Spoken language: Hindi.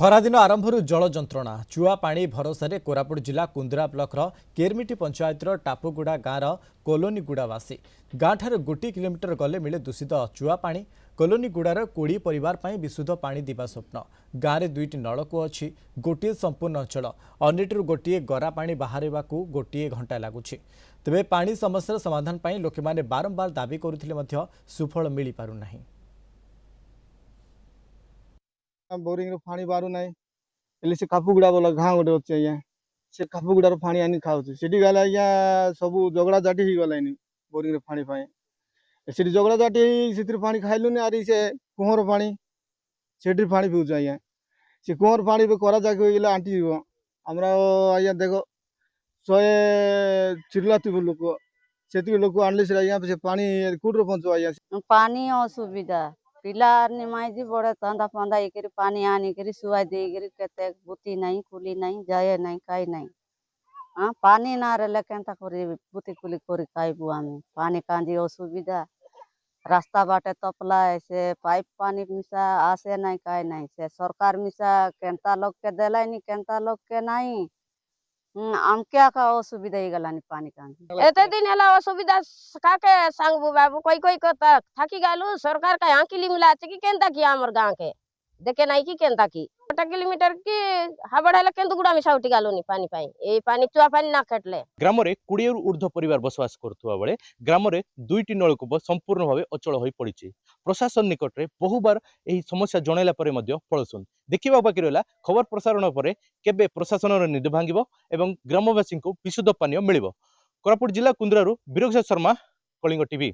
खरादिन आरंभରୁ जल जंत्रणा चुआ पानी भरोसा कोरापुट जिला कुंदरा ब्लॉक केरमिटी पंचायत टापुगुड़ा गाँव कोलोनीगुड़ावासी गाँ ठार गोटे किलोमीटर गले मिले दूषित चुआ पानी कोलोनीगुड़ार 20 परिवार पर विशुद्ध पानी दिवा स्वप्न गाँव में 2टी नलकूप अच्छी गोटे संपूर्ण अंचल अन्यटू गोटे गरा पानी बाहर गोटे घंटा लगुच तेज पानी समस्या समाधान पर लोक मैंने बारंबार दाबी करुले सुफल मिल पारना। बोरिंग पानी बारू ना से कापुगुड़ा बोला गाँ गोटे अच्छे आज्ञा से कापुगुड़ार पानी आनी खाऊ से गले आज्ञा सब झगड़ा झाटी हो गलानी बोरिंग पानी से झगड़ा झाटी से पानी खाइलुनि आरी से कुहर पानी से पानी पीऊँ आज्ञा से कुहर पानी करा जाके हो गले आंटी आमर आज्ञा देख 100 चिल्लाती लोक से लोक आनले से आज्ञा से पानी कौट पहुँचो आज्ञा पानी असुविधा पिला निमाई बड़े तंदा फंदा ये पानी आनिक शुआ देकर केते बुती नहीं कुली नहीं जाए नहीं कई नहीं हाँ पानी ना रहे केन्ता बुती कुली कर खाइबू आम पानी कांजी असुविधा रास्ता बाटे तपला से पाइप पानी मिसा आसे नहीं कई नहीं से सरकार मिसा केन्ता लोग के देला नहीं केन्ता लोग के नहीं आम क्या का असुविधा ही गलानी पानी कांजी एते दिन हला असुविधा काके सांगबू बाबू कोई कोई को थाकी गालू सरकार का यहाँ किली मिला कि केनता की आमर गाँव के देखे नहीं कि केनता की 8 किलोमीटर की हाबड़ा केन्दुगुड़ा मिसा उठी गालू नी पानी पाई ए पानी चुआ पानी ना खेटले ग्राम रे 20 ऊर्ध्व परिवार बसवास करथुवा बेले ग्राम रे 2टी नलकूप संपूर्ण भाव अचल हो पड़ी प्रशासन निकट में बहुबार यही समस्या जनइला परे मध्य फलसुन देखा बाकी रहा खबर प्रसारण पर केबे प्रशासन निद भांगिबो एवं ग्रामवासी को विशुद्ध पानी मिलिबो। कोरापुट जिला कुंद्रारू बीरक्षा शर्मा कलिंग टीवी।